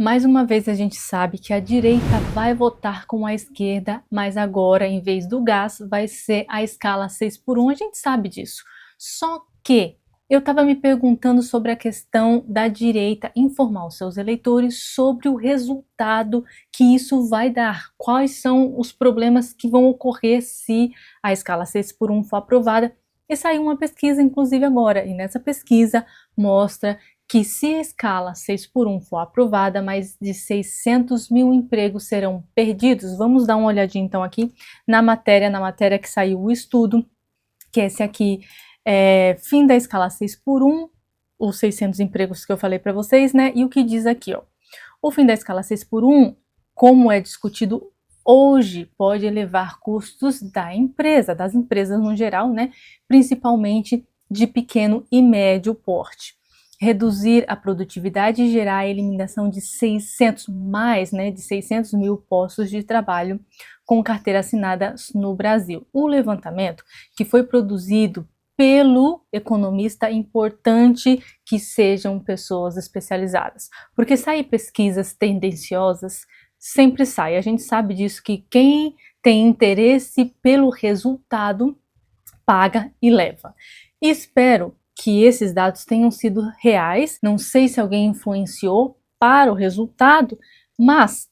Mais uma vez a gente sabe que a direita vai votar com a esquerda, mas agora, em vez do gás, vai ser a escala 6 por 1, a gente sabe disso. Só que eu estava me perguntando sobre a questão da direita informar os seus eleitores sobre o resultado que isso vai dar, quais são os problemas que vão ocorrer se a escala 6 por 1 for aprovada. E saiu uma pesquisa, inclusive agora, e nessa pesquisa mostra que se a escala 6 por 1 for aprovada, mais de 600 mil empregos serão perdidos. Vamos dar uma olhadinha então aqui na matéria que saiu o estudo, que esse aqui é fim da escala 6 por 1, os 600 empregos que eu falei para vocês, né? E o que diz aqui, ó, o fim da escala 6 por 1, como é discutido hoje, pode elevar custos da empresa, das empresas no geral, né? Principalmente de pequeno e médio porte. Reduzir a produtividade e gerar a eliminação de 600 mil postos de trabalho com carteira assinada no Brasil. O levantamento, que foi produzido pelo economista, é importante que sejam pessoas especializadas, porque saem pesquisas tendenciosas, sempre sai. A gente sabe disso, que quem tem interesse pelo resultado paga e leva. E espero que esses dados tenham sido reais. Não sei se alguém influenciou para o resultado, mas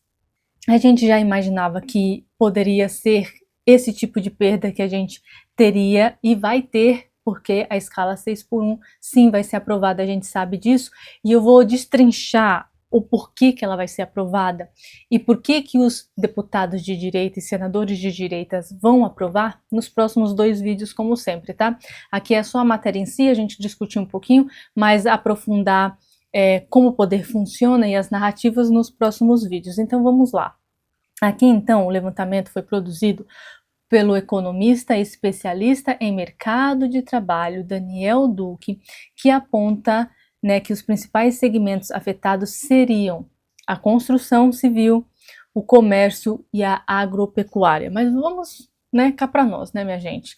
a gente já imaginava que poderia ser esse tipo de perda que a gente teria e vai ter, porque a escala 6 por 1 sim vai ser aprovada, a gente sabe disso, e eu vou destrinchar o porquê que ela vai ser aprovada e por que os deputados de direita e senadores de direitas vão aprovar nos próximos 2 vídeos, como sempre, tá? Aqui é só a matéria em si, a gente discutir um pouquinho, mas aprofundar como o poder funciona e as narrativas nos próximos vídeos. Então vamos lá. Aqui então o levantamento foi produzido pelo economista e especialista em mercado de trabalho Daniel Duque, que aponta, né, que os principais segmentos afetados seriam a construção civil, o comércio e a agropecuária. Mas vamos, né, cá para nós, né, minha gente?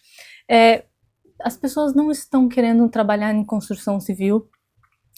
As pessoas não estão querendo trabalhar em construção civil.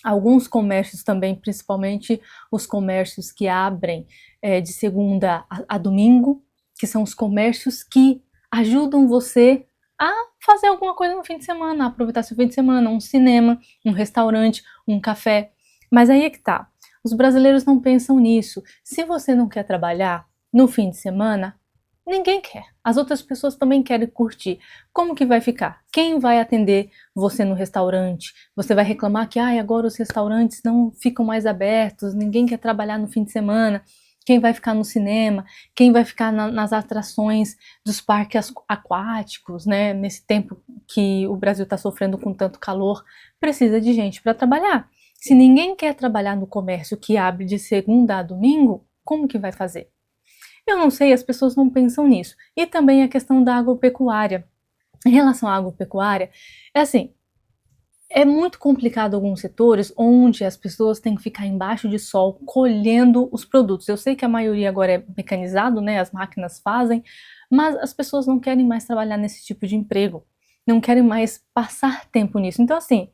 Alguns comércios também, principalmente os comércios que abrem de segunda a domingo, que são os comércios que ajudam você a fazer alguma coisa no fim de semana, a aproveitar seu fim de semana, um cinema, um restaurante, um café. Mas aí é que tá, os brasileiros não pensam nisso. Se você não quer trabalhar no fim de semana, ninguém quer. As outras pessoas também querem curtir. Como que vai ficar? Quem vai atender você no restaurante? Você vai reclamar que agora os restaurantes não ficam mais abertos, ninguém quer trabalhar no fim de semana. Quem vai ficar no cinema? Quem vai ficar nas atrações dos parques aquáticos, né? Nesse tempo que o Brasil está sofrendo com tanto calor, precisa de gente para trabalhar. Se ninguém quer trabalhar no comércio que abre de segunda a domingo, como que vai fazer? Eu não sei, as pessoas não pensam nisso. E também a questão da agropecuária. Em relação à agropecuária, é assim, é muito complicado alguns setores onde as pessoas têm que ficar embaixo de sol colhendo os produtos. Eu sei que a maioria agora é mecanizado, né? As máquinas fazem, mas as pessoas não querem mais trabalhar nesse tipo de emprego, não querem mais passar tempo nisso. Então, assim,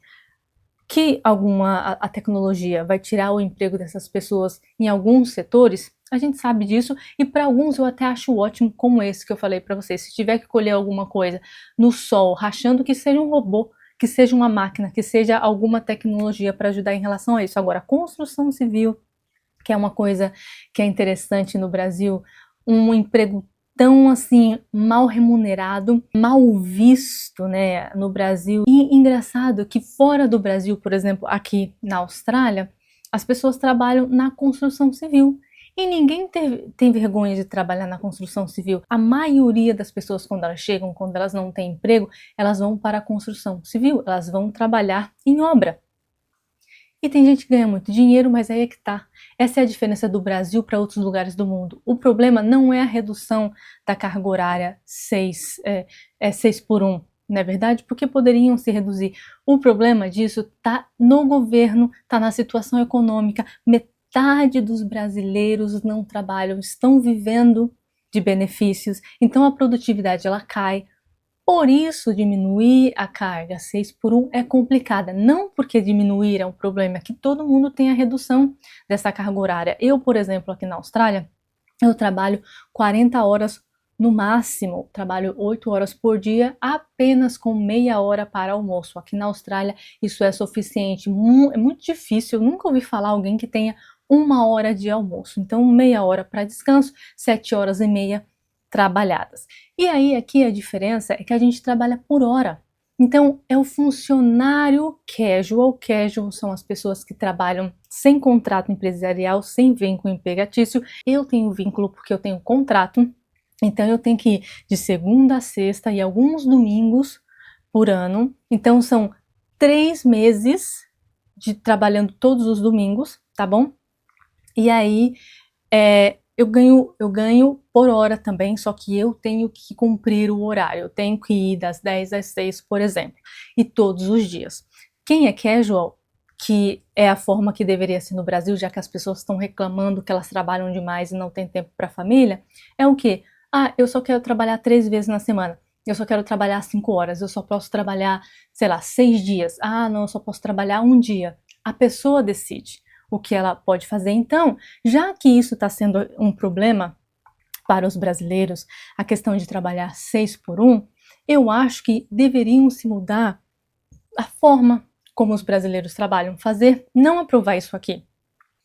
que a tecnologia vai tirar o emprego dessas pessoas em alguns setores, a gente sabe disso, e para alguns eu até acho ótimo, como esse que eu falei para vocês. Se tiver que colher alguma coisa no sol, rachando, que seja um robô, que seja uma máquina, que seja alguma tecnologia para ajudar em relação a isso. Agora, construção civil, que é uma coisa que é interessante no Brasil, um emprego tão assim mal remunerado, mal visto, né, no Brasil. E engraçado que fora do Brasil, por exemplo, aqui na Austrália, as pessoas trabalham na construção civil. E ninguém tem vergonha de trabalhar na construção civil. A maioria das pessoas, quando elas chegam, quando elas não têm emprego, elas vão para a construção civil, elas vão trabalhar em obra. E tem gente que ganha muito dinheiro, mas aí é que tá. Essa é a diferença do Brasil para outros lugares do mundo. O problema não é a redução da carga horária 6 por 1, não é verdade? Porque poderiam se reduzir. O problema disso tá no governo, tá na situação econômica. Metade dos brasileiros não trabalham, estão vivendo de benefícios, então a produtividade ela cai. Por isso, diminuir a carga 6 por 1 é complicada. Não porque diminuir é um problema, é que todo mundo tem a redução dessa carga horária. Eu, por exemplo, aqui na Austrália, eu trabalho 40 horas no máximo, trabalho 8 horas por dia, apenas com meia hora para almoço. Aqui na Austrália isso é suficiente, é muito difícil, eu nunca ouvi falar alguém que tenha 1 hora de almoço. Então meia hora para descanso, 7 horas e meia trabalhadas. E aí aqui a diferença é que a gente trabalha por hora. Então é o funcionário casual são as pessoas que trabalham sem contrato empresarial, sem vínculo empregatício. Eu tenho vínculo porque eu tenho contrato, então eu tenho que ir de segunda a sexta e alguns domingos por ano. Então são 3 meses de trabalhando todos os domingos, tá bom? E aí eu ganho por hora também, só que eu tenho que cumprir o horário. Eu tenho que ir das 10 às 6, por exemplo, e todos os dias. Quem é casual, que é a forma que deveria ser no Brasil, já que as pessoas estão reclamando que elas trabalham demais e não tem tempo para a família, é o quê? Ah, eu só quero trabalhar 3 vezes na semana. Eu só quero trabalhar 5 horas. Eu só posso trabalhar, sei lá, 6 dias. Ah, não, eu só posso trabalhar um dia. A pessoa decide o que ela pode fazer. Então, já que isso está sendo um problema para os brasileiros, a questão de trabalhar 6 por 1, eu acho que deveriam se mudar a forma como os brasileiros trabalham, não aprovar isso aqui,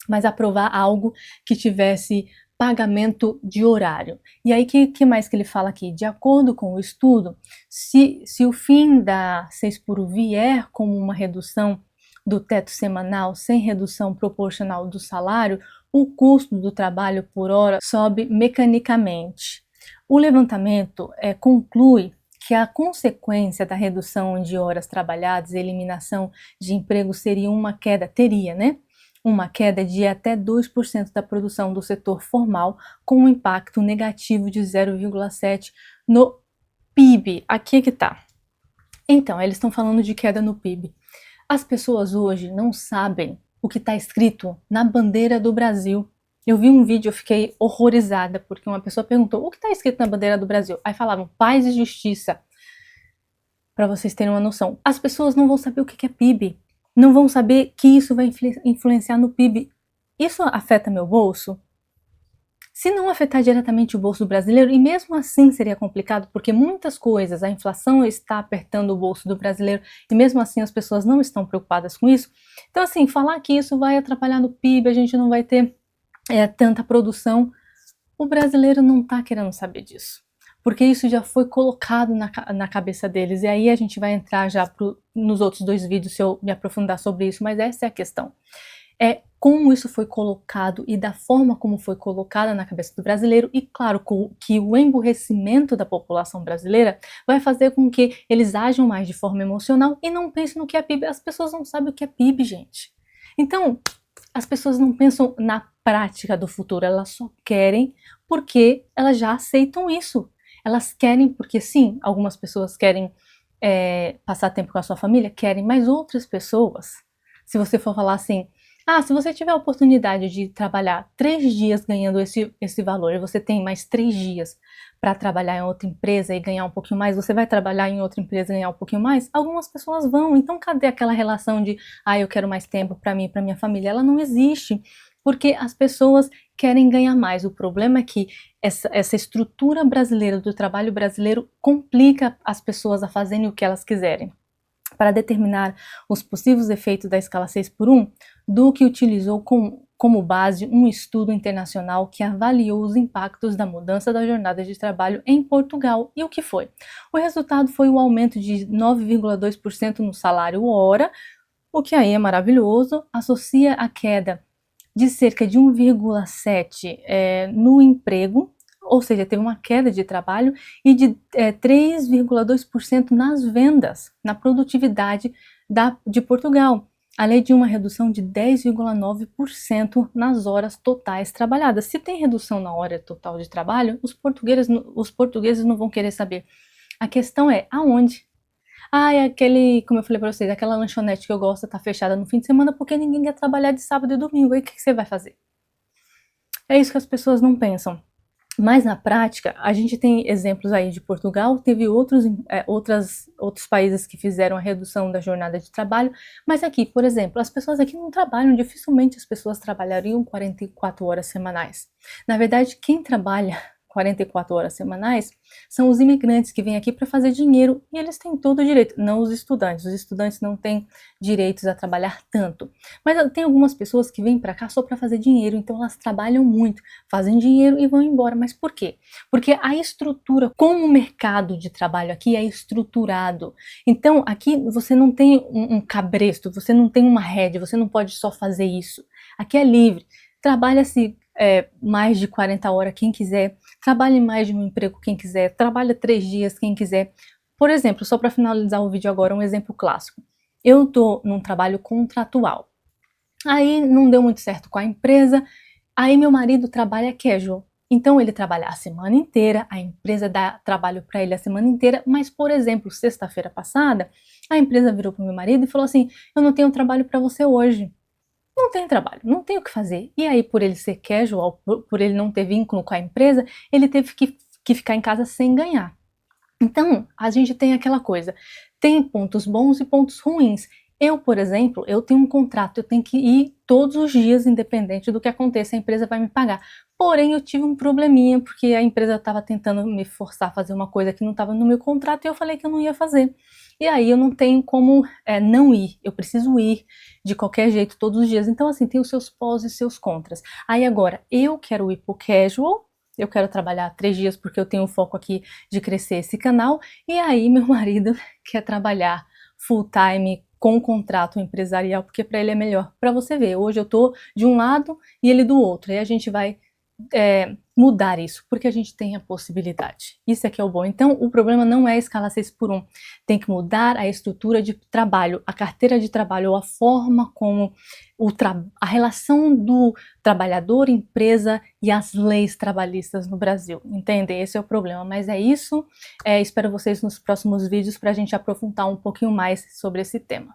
mas aprovar algo que tivesse pagamento de horário. E aí, que mais que ele fala aqui? De acordo com o estudo, se o fim da 6 por 1 vier como uma redução do teto semanal sem redução proporcional do salário, o custo do trabalho por hora sobe mecanicamente. O levantamento conclui que a consequência da redução de horas trabalhadas e eliminação de emprego seria uma queda, uma queda de até 2% da produção do setor formal, com um impacto negativo de 0,7% no PIB. Aqui é que tá. Então, eles estão falando de queda no PIB. As pessoas hoje não sabem o que está escrito na bandeira do Brasil. Eu vi um vídeo, eu fiquei horrorizada, porque uma pessoa perguntou o que está escrito na bandeira do Brasil. Aí falavam paz e justiça. Para vocês terem uma noção, as pessoas não vão saber o que é PIB. Não vão saber que isso vai influenciar no PIB. Isso afeta meu bolso? Se não afetar diretamente o bolso do brasileiro, e mesmo assim seria complicado, porque muitas coisas, a inflação está apertando o bolso do brasileiro, e mesmo assim as pessoas não estão preocupadas com isso. Então, assim, falar que isso vai atrapalhar no PIB, a gente não vai ter tanta produção, o brasileiro não está querendo saber disso. Porque isso já foi colocado na cabeça deles, e aí a gente vai entrar já nos outros 2 vídeos se eu me aprofundar sobre isso, mas essa é a questão. É como isso foi colocado e da forma como foi colocada na cabeça do brasileiro, e claro que o emburrecimento da população brasileira vai fazer com que eles ajam mais de forma emocional e não pensem no que é PIB. As pessoas não sabem o que é PIB, gente. Então, as pessoas não pensam na prática do futuro, elas só querem porque elas já aceitam isso. Elas querem porque sim, algumas pessoas querem passar tempo com a sua família, querem, mas outras pessoas, se você for falar assim, se você tiver a oportunidade de trabalhar 3 dias ganhando esse valor, e você tem mais 3 dias para trabalhar em outra empresa e ganhar um pouquinho mais, você vai trabalhar em outra empresa e ganhar um pouquinho mais? Algumas pessoas vão. Então cadê aquela relação de, eu quero mais tempo para mim e para minha família? Ela não existe, porque as pessoas querem ganhar mais. O problema é que essa estrutura brasileira do trabalho brasileiro complica as pessoas a fazerem o que elas quiserem. Para determinar os possíveis efeitos da escala 6 por 1, Duque utilizou como base um estudo internacional que avaliou os impactos da mudança da jornada de trabalho em Portugal. E o que foi? O resultado foi o aumento de 9,2% no salário hora, o que aí é maravilhoso, associa a queda de cerca de 1,7% no emprego, ou seja, teve uma queda de trabalho, e de 3,2% nas vendas, na produtividade de Portugal, além de uma redução de 10,9% nas horas totais trabalhadas. Se tem redução na hora total de trabalho, os portugueses não vão querer saber. A questão é aonde? Como eu falei para vocês, aquela lanchonete que eu gosto tá fechada no fim de semana porque ninguém quer trabalhar de sábado e domingo. Aí o que você vai fazer? É isso que as pessoas não pensam. Mas na prática, a gente tem exemplos aí de Portugal, teve outros países que fizeram a redução da jornada de trabalho, mas aqui, por exemplo, as pessoas aqui não trabalham, dificilmente as pessoas trabalhariam 44 horas semanais. Na verdade, quem trabalha 44 horas semanais são os imigrantes que vêm aqui para fazer dinheiro e eles têm todo o direito, não os estudantes não têm direitos a trabalhar tanto. Mas tem algumas pessoas que vêm para cá só para fazer dinheiro, então elas trabalham muito, fazem dinheiro e vão embora. Mas por quê? Porque a estrutura, como o mercado de trabalho aqui é estruturado. Então aqui você não tem um cabresto, você não tem uma rédea, você não pode só fazer isso. Aqui é livre, trabalha-se mais de 40 horas quem quiser, trabalhe mais de um emprego quem quiser, trabalha 3 dias quem quiser. Por exemplo, só para finalizar o vídeo agora, um exemplo clássico. Eu estou num trabalho contratual. Aí não deu muito certo com a empresa, aí meu marido trabalha casual. Então ele trabalha a semana inteira, a empresa dá trabalho para ele a semana inteira, mas por exemplo, sexta-feira passada, a empresa virou para o meu marido e falou assim: "Eu não tenho trabalho para você hoje". Não tem trabalho, não tem o que fazer. E aí, por ele ser casual, por ele não ter vínculo com a empresa, ele teve que ficar em casa sem ganhar. Então, a gente tem aquela coisa, tem pontos bons e pontos ruins. Eu, por exemplo, eu tenho um contrato, eu tenho que ir todos os dias, independente do que aconteça, a empresa vai me pagar. Porém, eu tive um probleminha, porque a empresa estava tentando me forçar a fazer uma coisa que não estava no meu contrato e eu falei que eu não ia fazer. E aí eu não tenho como não ir, eu preciso ir de qualquer jeito todos os dias. Então, assim, tem os seus pós e seus contras. Aí agora, eu quero ir pro casual, eu quero trabalhar 3 dias porque eu tenho o foco aqui de crescer esse canal, e aí meu marido quer trabalhar full time com contrato empresarial, porque para ele é melhor. Para você ver, hoje eu tô de um lado e ele do outro, e a gente vai mudar isso, porque a gente tem a possibilidade. Isso é que é o bom. Então, o problema não é a escala 6x1. Tem que mudar a estrutura de trabalho, a carteira de trabalho, ou a forma como a relação do trabalhador, empresa e as leis trabalhistas no Brasil. Entendem? Esse é o problema. Mas é isso. Espero vocês nos próximos vídeos para a gente aprofundar um pouquinho mais sobre esse tema.